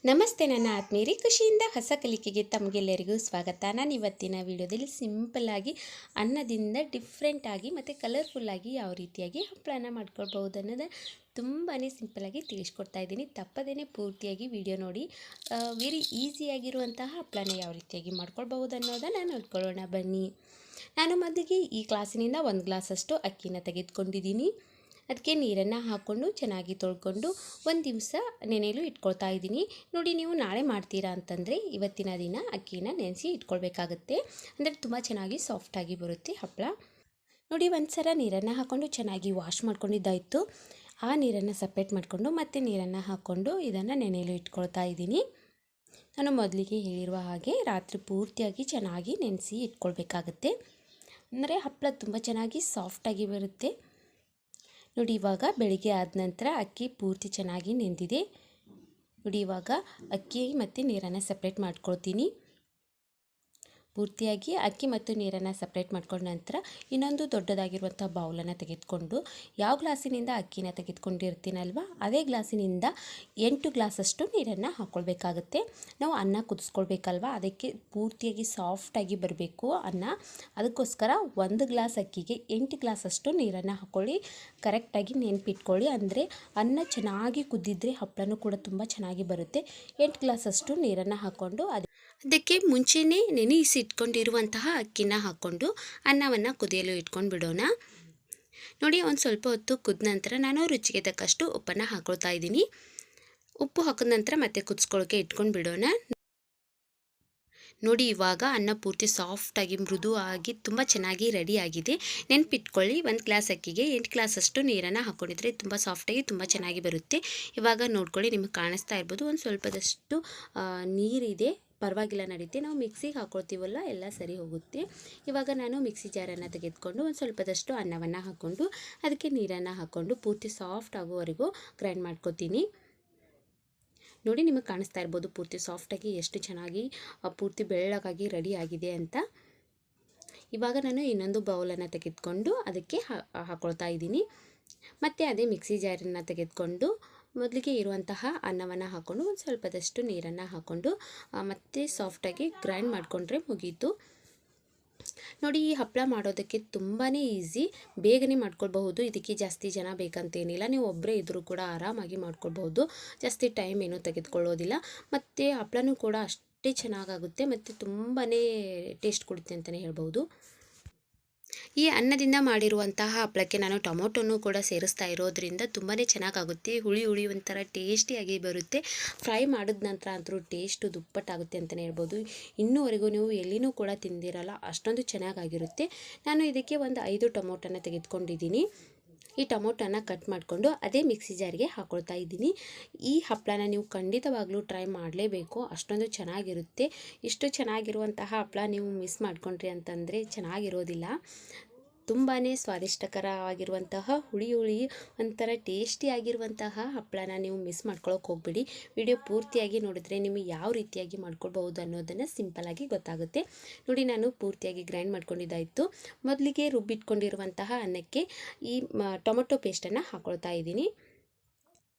ನಮಸ್ತೆ ನನ್ನ ಆತ್ಮೀಯರೇ, ಖುಷಿಯಿಂದ ಹೊಸ ಕಲಿಕೆಗೆ ತಮಗೆಲ್ಲರಿಗೂ ಸ್ವಾಗತ. ನಾನು ಇವತ್ತಿನ ವಿಡಿಯೋದಲ್ಲಿ ಸಿಂಪಲ್ಲಾಗಿ ಅನ್ನದಿಂದ ಡಿಫ್ರೆಂಟಾಗಿ ಮತ್ತು ಕಲರ್ಫುಲ್ಲಾಗಿ ಯಾವ ರೀತಿಯಾಗಿ ಹಪ್ಪಳನ ಮಾಡ್ಕೊಳ್ಬಹುದು ಅನ್ನೋದು ತುಂಬಾ ಸಿಂಪಲ್ಲಾಗಿ ತಿಳಿಸ್ಕೊಡ್ತಾ ಇದ್ದೀನಿ. ತಪ್ಪದೇ ಪೂರ್ತಿಯಾಗಿ ವಿಡಿಯೋ ನೋಡಿ. ವೆರಿ ಈಸಿಯಾಗಿರುವಂತಹ ಹಪ್ಪಳನ ಯಾವ ರೀತಿಯಾಗಿ ಮಾಡ್ಕೊಳ್ಬಹುದು ಅನ್ನೋದನ್ನು ನೋಡ್ಕೊಳ್ಳೋಣ ಬನ್ನಿ. ನಾನು ಮೊದಲಿಗೆ ಈ ಕ್ಲಾಸಿನಿಂದ 1 ಗ್ಲಾಸಷ್ಟು ಅಕ್ಕಿನ ತೆಗೆದುಕೊಂಡಿದ್ದೀನಿ. ಅದಕ್ಕೆ ನೀರನ್ನು ಹಾಕ್ಕೊಂಡು ಚೆನ್ನಾಗಿ ತೊಳ್ಕೊಂಡು ಒಂದು ದಿವಸ ನೆನೆಯಲು ಇಟ್ಕೊಳ್ತಾ ಇದ್ದೀನಿ. ನೋಡಿ, ನೀವು ನಾಳೆ ಮಾಡ್ತೀರಾ ಅಂತಂದರೆ ಇವತ್ತಿನ ದಿನ ಅಕ್ಕಿನ ನೆನೆಸಿ ಇಟ್ಕೊಳ್ಬೇಕಾಗತ್ತೆ. ಅಂದರೆ ತುಂಬ ಚೆನ್ನಾಗಿ ಸಾಫ್ಟಾಗಿ ಬರುತ್ತೆ ಹಪ್ಪಳ. ನೋಡಿ, ಒಂದು ಸಲ ನೀರನ್ನು ಹಾಕ್ಕೊಂಡು ಚೆನ್ನಾಗಿ ವಾಶ್ ಮಾಡ್ಕೊಂಡಿದ್ದಾಯಿತು. ಆ ನೀರನ್ನು ಸಪ್ರೇಟ್ ಮಾಡಿಕೊಂಡು ಮತ್ತೆ ನೀರನ್ನು ಹಾಕ್ಕೊಂಡು ಇದನ್ನು ನೆನೆಯಲು ಇಟ್ಕೊಳ್ತಾ ಇದ್ದೀನಿ. ನಾನು ಮೊದಲಿಗೆ ಹೇಳಿರುವ ಹಾಗೆ ರಾತ್ರಿ ಪೂರ್ತಿಯಾಗಿ ಚೆನ್ನಾಗಿ ನೆನೆಸಿ ಇಟ್ಕೊಳ್ಬೇಕಾಗತ್ತೆ. ಅಂದರೆ ಹಪ್ಪಳ ತುಂಬ ಚೆನ್ನಾಗಿ ಸಾಫ್ಟಾಗಿ ಬರುತ್ತೆ. ನೋಡಿ, ಇವಾಗ ಬೆಳಿಗ್ಗೆ ಆದ ನಂತರ ಅಕ್ಕಿ ಪೂರ್ತಿ ಚೆನ್ನಾಗಿ ನೆಂದಿದೆ. ನೋಡಿ, ಇವಾಗ ಅಕ್ಕಿ ಮತ್ತು ನೀರನ್ನು ಸಪ್ರೇಟ್ ಮಾಡ್ಕೊಳ್ತೀನಿ. ಪೂರ್ತಿಯಾಗಿ ಅಕ್ಕಿ ಮತ್ತು ನೀರನ್ನು ಸಪ್ರೇಟ್ ಮಾಡ್ಕೊಂಡ ನಂತರ ಇನ್ನೊಂದು ದೊಡ್ಡದಾಗಿರುವಂಥ ಬೌಲನ್ನು ತೆಗೆದುಕೊಂಡು ಯಾವ ಗ್ಲಾಸಿನಿಂದ ಅಕ್ಕಿನ ತೆಗೆದುಕೊಂಡಿರ್ತೀನಲ್ವ ಅದೇ ಗ್ಲಾಸಿನಿಂದ 8 ಗ್ಲಾಸಷ್ಟು ನೀರನ್ನು ಹಾಕ್ಕೊಳ್ಬೇಕಾಗತ್ತೆ. ನಾವು ಅನ್ನ ಕುದಿಸ್ಕೊಳ್ಬೇಕಲ್ವ, ಅದಕ್ಕೆ ಪೂರ್ತಿಯಾಗಿ ಸಾಫ್ಟಾಗಿ ಬರಬೇಕು ಅನ್ನ. ಅದಕ್ಕೋಸ್ಕರ 1 ಗ್ಲಾಸ್ ಅಕ್ಕಿಗೆ 8 ಗ್ಲಾಸಷ್ಟು ನೀರನ್ನು ಹಾಕ್ಕೊಳ್ಳಿ. ಕರೆಕ್ಟಾಗಿ ನೆನಪಿಟ್ಕೊಳ್ಳಿ. ಅಂದರೆ ಅನ್ನ ಚೆನ್ನಾಗಿ ಕುದ್ದಿದ್ರೆ ಹಪ್ಪಳನೂ ಕೂಡ ತುಂಬ ಚೆನ್ನಾಗಿ ಬರುತ್ತೆ. 8 ಗ್ಲಾಸಷ್ಟು ನೀರನ್ನು ಹಾಕ್ಕೊಂಡು ಅದಕ್ಕೆ ಮುಂಚೆನೇ ನೆನೆಯಿಸಿಟ್ಕೊಂಡಿರುವಂತಹ ಅಕ್ಕಿನ ಹಾಕ್ಕೊಂಡು ಅನ್ನವನ್ನು ಕುದಿಯಲು ಇಟ್ಕೊಂಡು ಬಿಡೋಣ. ನೋಡಿ, ಒಂದು ಸ್ವಲ್ಪ ಹೊತ್ತು ಕುದ ನಂತರ ನಾನು ರುಚಿಗೆ ತಕ್ಕಷ್ಟು ಉಪ್ಪನ್ನು ಹಾಕ್ಕೊಳ್ತಾ ಇದ್ದೀನಿ. ಉಪ್ಪು ಹಾಕಿದ ನಂತರ ಮತ್ತೆ ಕುದಿಸ್ಕೊಳ್ಳೋಕೆ ಇಟ್ಕೊಂಡು ಬಿಡೋಣ. ನೋಡಿ, ಇವಾಗ ಅನ್ನ ಪೂರ್ತಿ ಸಾಫ್ಟಾಗಿ ಮೃದುವಾಗಿ ತುಂಬ ಚೆನ್ನಾಗಿ ರೆಡಿ ಆಗಿದೆ. ನೆನಪಿಟ್ಕೊಳ್ಳಿ, 1 ಗ್ಲಾಸ್ ಅಕ್ಕಿಗೆ 8 ಗ್ಲಾಸಷ್ಟು ನೀರನ್ನು ಹಾಕ್ಕೊಂಡಿದ್ರೆ ತುಂಬ ಸಾಫ್ಟಾಗಿ ತುಂಬ ಚೆನ್ನಾಗಿ ಬರುತ್ತೆ. ಇವಾಗ ನೋಡ್ಕೊಳ್ಳಿ, ನಿಮಗೆ ಕಾಣಿಸ್ತಾ ಇರ್ಬೋದು ಒಂದು ಸ್ವಲ್ಪದಷ್ಟು ನೀರಿದೆ. ಪರವಾಗಿಲ್ಲ, ನಡೀತೆ. ನಾವು ಮಿಕ್ಸಿಗೆ ಹಾಕ್ಕೊಳ್ತೀವಲ್ಲ, ಎಲ್ಲ ಸರಿ ಹೋಗುತ್ತೆ. ಇವಾಗ ನಾನು ಮಿಕ್ಸಿ ಜಾರನ್ನು ತೆಗೆದುಕೊಂಡು ಒಂದು ಸ್ವಲ್ಪದಷ್ಟು ಅನ್ನವನ್ನು ಹಾಕ್ಕೊಂಡು ಅದಕ್ಕೆ ನೀರನ್ನು ಹಾಕ್ಕೊಂಡು ಪೂರ್ತಿ ಸಾಫ್ಟ್ ಆಗೋವರೆಗೂ ಗ್ರೈಂಡ್ ಮಾಡ್ಕೊತೀನಿ. ನೋಡಿ, ನಿಮಗೆ ಕಾಣಿಸ್ತಾ ಇರ್ಬೋದು ಪೂರ್ತಿ ಸಾಫ್ಟಾಗಿ ಎಷ್ಟು ಚೆನ್ನಾಗಿ ಪೂರ್ತಿ ಬೆಳ್ಳಗಾಗಿ ರೆಡಿ ಆಗಿದೆ ಅಂತ. ಇವಾಗ ನಾನು ಇನ್ನೊಂದು ಬೌಲನ್ನು ತೆಗೆದುಕೊಂಡು ಅದಕ್ಕೆ ಹಾಕ್ಕೊಳ್ತಾ ಇದ್ದೀನಿ. ಮತ್ತು ಅದೇ ಮಿಕ್ಸಿ ಜಾರನ್ನು ತೆಗೆದುಕೊಂಡು ಮೊದಲಿಗೆ ಇರುವಂತಹ ಅನ್ನವನ್ನು ಹಾಕ್ಕೊಂಡು ಒಂದು ಸ್ವಲ್ಪದಷ್ಟು ನೀರನ್ನು ಹಾಕ್ಕೊಂಡು ಮತ್ತೆ ಸಾಫ್ಟಾಗಿ ಗ್ರೈಂಡ್ ಮಾಡಿಕೊಂಡ್ರೆ ಮುಗೀತು. ನೋಡಿ, ಈ ಹಪ್ಪಳ ಮಾಡೋದಕ್ಕೆ ತುಂಬಾ ಈಸಿ, ಬೇಗನೆ ಮಾಡ್ಕೊಳ್ಬಹುದು. ಇದಕ್ಕೆ ಜಾಸ್ತಿ ಜನ ಬೇಕಂತೇನಿಲ್ಲ. ನೀವು ಒಬ್ಬರೇ ಇದ್ದರೂ ಕೂಡ ಆರಾಮಾಗಿ ಮಾಡ್ಕೊಳ್ಬಹುದು. ಜಾಸ್ತಿ ಟೈಮ್ ಏನೂ ತೆಗೆದುಕೊಳ್ಳೋದಿಲ್ಲ. ಮತ್ತು ಹಪ್ಪಳನೂ ಕೂಡ ಅಷ್ಟೇ ಚೆನ್ನಾಗಾಗುತ್ತೆ ಮತ್ತು ತುಂಬಾ ಟೇಸ್ಟ್ ಕೊಡುತ್ತೆ ಅಂತಲೇ ಹೇಳ್ಬೋದು. ಈ ಅನ್ನದಿಂದ ಮಾಡಿರುವಂತಹ ಹಪ್ಪಳಕ್ಕೆ ನಾನು ಟೊಮೊಟೊನೂ ಕೂಡ ಸೇರಿಸ್ತಾ ಇರೋದ್ರಿಂದ ತುಂಬಾ ಚೆನ್ನಾಗಾಗುತ್ತೆ. ಹುಳಿ ಹುಳಿ ಒಂಥರ ಟೇಸ್ಟಿಯಾಗಿ ಬರುತ್ತೆ. ಫ್ರೈ ಮಾಡಿದ ನಂತರ ಅಂತೂ ಟೇಸ್ಟು ದುಪ್ಪಟ್ಟಾಗುತ್ತೆ ಅಂತಲೇ ಹೇಳ್ಬೋದು. ಇನ್ನೂವರೆಗೂ ನೀವು ಎಲ್ಲಿನೂ ಕೂಡ ತಿಂದಿರಲ್ಲ, ಅಷ್ಟೊಂದು ಚೆನ್ನಾಗಾಗಿರುತ್ತೆ. ನಾನು ಇದಕ್ಕೆ ಒಂದು 5 ಟೊಮೊಟೊನ ತೆಗೆದುಕೊಂಡಿದ್ದೀನಿ. ಈ ಟೊಮೊಟೊನ ಕಟ್ ಮಾಡಿಕೊಂಡು ಅದೇ ಮಿಕ್ಸಿ ಜಾರಿಗೆ ಹಾಕ್ಕೊಳ್ತಾ ಇದ್ದೀನಿ. ಈ ಹಪ್ಪಳನ ನೀವು ಖಂಡಿತವಾಗ್ಲೂ ಟ್ರೈ ಮಾಡಲೇಬೇಕು, ಅಷ್ಟೊಂದು ಚೆನ್ನಾಗಿರುತ್ತೆ. ಇಷ್ಟು ಚೆನ್ನಾಗಿರುವಂತಹ ಹಪ್ಪಳ ನೀವು ಮಿಸ್ ಮಾಡ್ಕೊಂಡ್ರಿ ಅಂತಂದರೆ ಚೆನ್ನಾಗಿರೋದಿಲ್ಲ. ತುಂಬಾ ಸ್ವಾದಿಷ್ಟಕರವಾಗಿರುವಂತಹ ಹುಳಿ ಹುಳಿ ಒಂಥರ ಟೇಸ್ಟಿಯಾಗಿರುವಂತಹ ಹಪ್ಪಳನ ನೀವು ಮಿಸ್ ಮಾಡ್ಕೊಳ್ಳೋಕೆ ಹೋಗ್ಬಿಡಿ. ವಿಡಿಯೋ ಪೂರ್ತಿಯಾಗಿ ನೋಡಿದ್ರೆ ನಿಮಗೆ ಯಾವ ರೀತಿಯಾಗಿ ಮಾಡ್ಕೊಳ್ಬಹುದು ಅನ್ನೋದನ್ನು ಸಿಂಪಲ್ಲಾಗಿ ಗೊತ್ತಾಗುತ್ತೆ. ನೋಡಿ, ನಾನು ಪೂರ್ತಿಯಾಗಿ ಗ್ರೈಂಡ್ ಮಾಡ್ಕೊಂಡಿದ್ದಾಯಿತು. ಮೊದಲಿಗೆ ರುಬ್ಬಿಟ್ಕೊಂಡಿರುವಂತಹ ಅನ್ನಕ್ಕೆ ಈ ಟೊಮೊಟೊ ಪೇಸ್ಟನ್ನು ಹಾಕ್ಕೊಳ್ತಾ ಇದ್ದೀನಿ.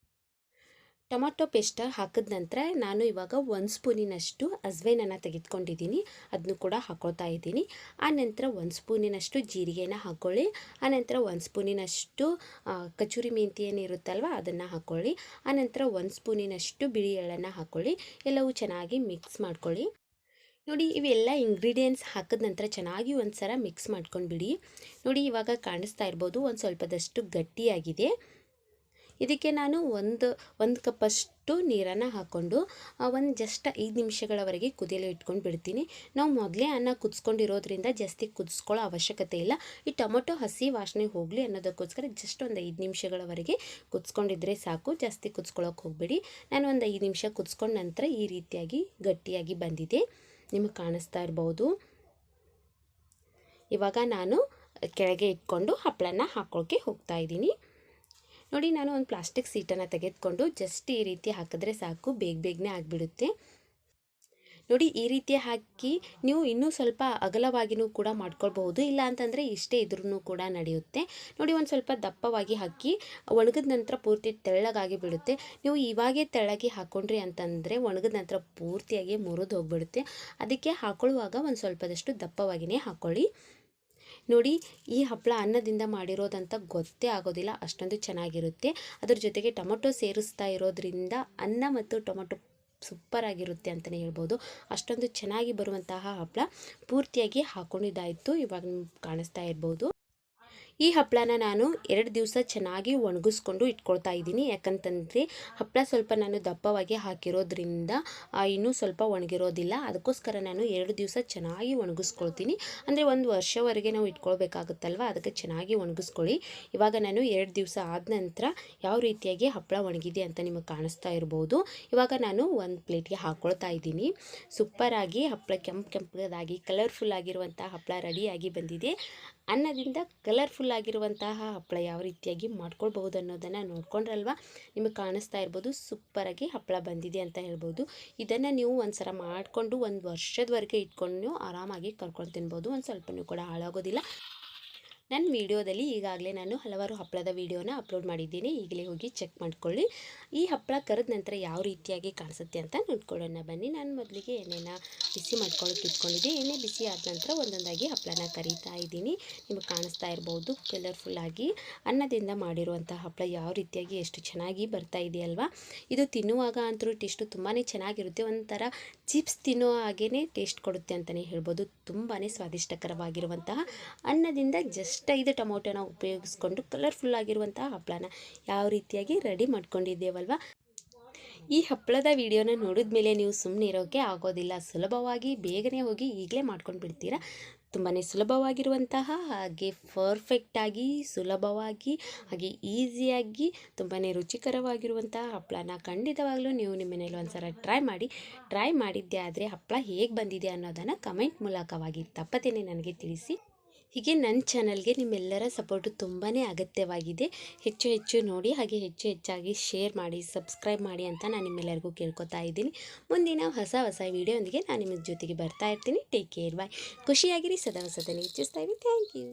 ಟೊಮೊಟೊ ಪೇಸ್ಟ್ ಹಾಕಿದ ನಂತರ ನಾನು ಇವಾಗ 1 ಸ್ಪೂನಿನಷ್ಟು ಅಜ್ವೈನನ್ನು ತೆಗೆದುಕೊಂಡಿದ್ದೀನಿ. ಅದನ್ನು ಕೂಡ ಹಾಕ್ಕೊಳ್ತಾ ಇದ್ದೀನಿ. ಆನಂತರ 1 ಸ್ಪೂನಿನಷ್ಟು ಜೀರಿಗೆನ ಹಾಕ್ಕೊಳ್ಳಿ. ಆನಂತರ 1 ಸ್ಪೂನಿನಷ್ಟು ಕಚೂರಿ ಮೆಂತಿ ಏನಿರುತ್ತಲ್ವ ಅದನ್ನು ಹಾಕ್ಕೊಳ್ಳಿ. ಆನಂತರ 1 ಸ್ಪೂನಿನಷ್ಟು ಬಿಳಿ ಎಳ್ಳನ್ನು ಹಾಕ್ಕೊಳ್ಳಿ. ಎಲ್ಲವೂ ಚೆನ್ನಾಗಿ ಮಿಕ್ಸ್ ಮಾಡ್ಕೊಳ್ಳಿ. ನೋಡಿ, ಇವೆಲ್ಲ ಇಂಗ್ರೀಡಿಯೆಂಟ್ಸ್ ಹಾಕಿದ ನಂತರ ಚೆನ್ನಾಗಿ ಒಂದು ಸಲ ಮಿಕ್ಸ್ ಮಾಡ್ಕೊಂಡ್ಬಿಡಿ. ನೋಡಿ, ಇವಾಗ ಕಾಣಿಸ್ತಾ ಇರ್ಬೋದು ಒಂದು ಸ್ವಲ್ಪದಷ್ಟು ಗಟ್ಟಿಯಾಗಿದೆ. ಇದಕ್ಕೆ ನಾನು ಒಂದು ಕಪ್ಪಷ್ಟು ನೀರನ್ನು ಹಾಕ್ಕೊಂಡು ಒಂದು ಜಸ್ಟ್ 5 ನಿಮಿಷಗಳವರೆಗೆ ಕುದಿಯಲು ಇಟ್ಕೊಂಡು ಬಿಡ್ತೀನಿ. ನಾವು ಮೊದಲೇ ಅನ್ನ ಕುದಿಸ್ಕೊಂಡಿರೋದ್ರಿಂದ ಜಾಸ್ತಿ ಕುದಿಸ್ಕೊಳ್ಳೋ ಅವಶ್ಯಕತೆ ಇಲ್ಲ. ಈ ಟೊಮೊಟೊ ಹಸಿ ವಾಸನೆ ಹೋಗಲಿ ಅನ್ನೋದಕ್ಕೋಸ್ಕರ ಜಸ್ಟ್ ಒಂದು 5 ನಿಮಿಷಗಳವರೆಗೆ ಕುದಿಸ್ಕೊಂಡಿದ್ರೆ ಸಾಕು, ಜಾಸ್ತಿ ಕುದಿಸ್ಕೊಳ್ಳೋಕೆ ಹೋಗಬೇಡಿ. ನಾನು ಒಂದು 5 ನಿಮಿಷ ಕುದಿಸ್ಕೊಂಡ ನಂತರ ಈ ರೀತಿಯಾಗಿ ಗಟ್ಟಿಯಾಗಿ ಬಂದಿದೆ, ನಿಮಗೆ ಕಾಣಿಸ್ತಾ ಇರ್ಬೋದು. ಇವಾಗ ನಾನು ಕೆಳಗೆ ಇಟ್ಕೊಂಡು ಹಪ್ಪಳನ ಹಾಕ್ಕೊಳ್ಳೋಕ್ಕೆ ಹೋಗ್ತಾ ಇದ್ದೀನಿ. ನೋಡಿ, ನಾನು ಒಂದು ಪ್ಲಾಸ್ಟಿಕ್ ಸೀಟನ್ನು ತೆಗೆದುಕೊಂಡು ಜಸ್ಟ್ ಈ ರೀತಿ ಹಾಕಿದ್ರೆ ಸಾಕು, ಬೇಗನೆ ಆಗಿಬಿಡುತ್ತೆ. ನೋಡಿ ಈ ರೀತಿ ಹಾಕಿ ನೀವು ಇನ್ನೂ ಸ್ವಲ್ಪ ಅಗಲವಾಗಿಯೂ ಕೂಡ ಮಾಡ್ಕೊಳ್ಬಹುದು, ಇಲ್ಲ ಅಂತಂದರೆ ಇಷ್ಟೇ ಇದ್ರೂ ಕೂಡ ನಡೆಯುತ್ತೆ. ನೋಡಿ ಒಂದು ಸ್ವಲ್ಪ ದಪ್ಪವಾಗಿ ಹಾಕಿ ಒಣಗಿದ ನಂತರ ಪೂರ್ತಿ ತೆಳ್ಳಗಾಗಿ ಬಿಡುತ್ತೆ. ನೀವು ಇವಾಗೇ ತೆಳ್ಳಗೆ ಹಾಕ್ಕೊಂಡ್ರಿ ಅಂತಂದರೆ ಒಣಗಿದ ನಂತರ ಪೂರ್ತಿಯಾಗಿ ಮುರಿದು ಹೋಗಿಬಿಡುತ್ತೆ. ಅದಕ್ಕೆ ಹಾಕೊಳ್ಳುವಾಗ ಒಂದು ಸ್ವಲ್ಪದಷ್ಟು ದಪ್ಪವಾಗಿಯೇ ಹಾಕ್ಕೊಳ್ಳಿ. ನೋಡಿ ಈ ಹಪ್ಪಳ ಅನ್ನದಿಂದ ಮಾಡಿರೋದಂತ ಗೊತ್ತೇ ಆಗೋದಿಲ್ಲ, ಅಷ್ಟೊಂದು ಚೆನ್ನಾಗಿರುತ್ತೆ. ಅದ್ರ ಜೊತೆಗೆ ಟೊಮೊಟೊ ಸೇರಿಸ್ತಾ ಇರೋದ್ರಿಂದ ಅನ್ನ ಮತ್ತು ಟೊಮೊಟೊ ಸೂಪರ್ ಆಗಿರುತ್ತೆ ಅಂತಲೇ ಹೇಳ್ಬೋದು. ಅಷ್ಟೊಂದು ಚೆನ್ನಾಗಿ ಬರುವಂತಹ ಹಪ್ಪಳ ಪೂರ್ತಿಯಾಗಿ ಹಾಕ್ಕೊಂಡಿದ್ದಾಯಿತು. ಇವಾಗ ನಿಮ್ಗೆ ಕಾಣಿಸ್ತಾ ಇರ್ಬೋದು. ಈ ಹಪ್ಪಳನ ನಾನು 2 ದಿವಸ ಚೆನ್ನಾಗಿ ಒಣಗಿಸ್ಕೊಂಡು ಇಟ್ಕೊಳ್ತಾ ಇದ್ದೀನಿ. ಯಾಕಂತಂದರೆ ಹಪ್ಪಳ ಸ್ವಲ್ಪ ನಾನು ದಪ್ಪವಾಗಿ ಹಾಕಿರೋದ್ರಿಂದ ಇನ್ನೂ ಸ್ವಲ್ಪ ಒಣಗಿರೋದಿಲ್ಲ. ಅದಕ್ಕೋಸ್ಕರ ನಾನು 2 ದಿವಸ ಚೆನ್ನಾಗಿ ಒಣಗಿಸ್ಕೊಳ್ತೀನಿ. ಅಂದರೆ 1 ವರ್ಷವರೆಗೆ ನಾವು ಇಟ್ಕೊಳ್ಬೇಕಾಗುತ್ತಲ್ವ, ಅದಕ್ಕೆ ಚೆನ್ನಾಗಿ ಒಣಗಿಸ್ಕೊಳ್ಳಿ. ಇವಾಗ ನಾನು 2 ದಿವಸ ಆದ ನಂತರ ಯಾವ ರೀತಿಯಾಗಿ ಹಪ್ಪಳ ಒಣಗಿದೆ ಅಂತ ನಿಮಗೆ ಕಾಣಿಸ್ತಾ ಇರ್ಬೋದು. ಇವಾಗ ನಾನು ಒಂದು ಪ್ಲೇಟ್ಗೆ ಹಾಕ್ಕೊಳ್ತಾ ಇದ್ದೀನಿ. ಸೂಪರಾಗಿ ಹಪ್ಪಳ ಕೆಂಪದಾಗಿ ಕಲರ್ಫುಲ್ ಆಗಿರುವಂಥ ಹಪ್ಪಳ ರೆಡಿಯಾಗಿ ಬಂದಿದೆ. ಅನ್ನದಿಂದ ಕಲರ್ಫುಲ್ ಆಗಿರುವಂತಹ ಹಪ್ಪಳ ಯಾವ ರೀತಿಯಾಗಿ ಮಾಡ್ಕೊಳ್ಬಹುದು ಅನ್ನೋದನ್ನು ನೋಡ್ಕೊಂಡ್ರಲ್ವ, ನಿಮಗೆ ಕಾಣಿಸ್ತಾ ಇರ್ಬೋದು. ಸೂಪರಾಗಿ ಹಪ್ಪಳ ಬಂದಿದೆ ಅಂತ ಹೇಳ್ಬೋದು. ಇದನ್ನು ನೀವು ಒಂದು ಸಲ ಮಾಡಿಕೊಂಡು 1 ವರ್ಷದವರೆಗೆ ಇಟ್ಕೊಂಡು ಆರಾಮಾಗಿ ಕರ್ಕೊಂಡು ತಿನ್ಬೋದು. ಒಂದು ಸ್ವಲ್ಪನೂ ಕೂಡ ಹಾಳಾಗೋದಿಲ್ಲ. ನನ್ನ ವಿಡಿಯೋದಲ್ಲಿ ಈಗಾಗಲೇ ನಾನು ಹಲವಾರು ಹಪ್ಪಳದ ವಿಡಿಯೋನ ಅಪ್ಲೋಡ್ ಮಾಡಿದ್ದೀನಿ, ಈಗಲೇ ಹೋಗಿ ಚೆಕ್ ಮಾಡ್ಕೊಳ್ಳಿ. ಈ ಹಪ್ಪಳ ಕರೆದ ನಂತರ ಯಾವ ರೀತಿಯಾಗಿ ಕಾಣಿಸುತ್ತೆ ಅಂತ ನೋಡ್ಕೊಳ್ಳೋಣ ಬನ್ನಿ. ನಾನು ಮೊದಲಿಗೆ ಎಣ್ಣೆನ ಬಿಸಿ ಮಾಡ್ಕೊಳ್ಳೋಕೆ ಇಟ್ಕೊಂಡಿದ್ದೆ. ಎಣ್ಣೆ ಬಿಸಿ ಆದ ನಂತರ ಒಂದೊಂದಾಗಿ ಹಪ್ಪಳನ ಕರಿತಾ ಇದ್ದೀನಿ. ನಿಮಗೆ ಕಾಣಿಸ್ತಾ ಇರ್ಬೋದು ಕಲರ್ಫುಲ್ಲಾಗಿ ಅನ್ನದಿಂದ ಮಾಡಿರುವಂಥ ಹಪ್ಪಳ ಯಾವ ರೀತಿಯಾಗಿ ಎಷ್ಟು ಚೆನ್ನಾಗಿ ಬರ್ತಾ ಇದೆಯಲ್ವಾ. ಇದು ತಿನ್ನುವಾಗ ಅಂತೂ ಟೇಸ್ಟು ತುಂಬಾ ಚೆನ್ನಾಗಿರುತ್ತೆ. ಒಂಥರ ಚಿಪ್ಸ್ ತಿನ್ನೋ ಹಾಗೇ ಟೇಸ್ಟ್ ಕೊಡುತ್ತೆ ಅಂತಲೇ ಹೇಳ್ಬೋದು. ತುಂಬಾ ಸ್ವಾದಿಷ್ಟಕರವಾಗಿರುವಂತಹ ಅನ್ನದಿಂದ ಜಸ್ಟ್ 5 ಟೊಮೊಟೊನ ಉಪಯೋಗಿಸ್ಕೊಂಡು ಕಲರ್ಫುಲ್ ಆಗಿರುವಂತಹ ಹಪ್ಪಳನ ಯಾವ ರೀತಿಯಾಗಿ ರೆಡಿ ಮಾಡ್ಕೊಂಡಿದ್ದೇವಲ್ವ. ಈ ಹಪ್ಪಳದ ವಿಡಿಯೋನ ನೋಡಿದ ಮೇಲೆ ನೀವು ಸುಮ್ಮನೆ ಇರೋಕ್ಕೆ ಆಗೋದಿಲ್ಲ. ಸುಲಭವಾಗಿ ಬೇಗನೆ ಹೋಗಿ ಈಗಲೇ ಮಾಡ್ಕೊಂಡು ಬಿಡ್ತೀರಾ. ತುಂಬಾ ಸುಲಭವಾಗಿರುವಂತಹ ಹಾಗೆ ಪರ್ಫೆಕ್ಟಾಗಿ ಸುಲಭವಾಗಿ ಹಾಗೆ ಈಸಿಯಾಗಿ ತುಂಬಾ ರುಚಿಕರವಾಗಿರುವಂತಹ ಹಪ್ಪಳನ ಖಂಡಿತವಾಗ್ಲೂ ನೀವು ನಿಮ್ಮ ಮನೇಲಿ ಒಂದ್ಸಲ ಟ್ರೈ ಮಾಡಿದ್ದೆ ಆದರೆ ಹಪ್ಪಳ ಹೇಗೆ ಬಂದಿದೆ ಅನ್ನೋದನ್ನು ಕಮೆಂಟ್ ಮೂಲಕವಾಗಿ ತಪ್ಪದೇನೆ ನನಗೆ ತಿಳಿಸಿ. ಹೀಗೆ ನನ್ನ ಚಾನಲ್ಗೆ ನಿಮ್ಮೆಲ್ಲರ ಸಪೋರ್ಟು ತುಂಬಾ ಅಗತ್ಯವಾಗಿದೆ. ಹೆಚ್ಚು ನೋಡಿ ಹಾಗೆ ಹೆಚ್ಚಾಗಿ ಶೇರ್ ಮಾಡಿ, ಸಬ್ಸ್ಕ್ರೈಬ್ ಮಾಡಿ ಅಂತ ನಾನು ನಿಮ್ಮೆಲ್ಲರಿಗೂ ಕೇಳ್ಕೊತಾ ಇದ್ದೀನಿ. ಮುಂದಿನ ಹೊಸ ವೀಡಿಯೋಂದಿಗೆ ನಾನು ನಿಮ್ಮ ಜೊತೆಗೆ ಬರ್ತಾ ಇರ್ತೀನಿ. ಟೇಕ್ ಕೇರ್, ಬಾಯ್. ಖುಷಿಯಾಗಿರಿ, ಸದಾ ಹೊಸದನ್ನು ಹೆಚ್ಚಿಸ್ತಾ ಇದ್ದೀನಿ. Thank you.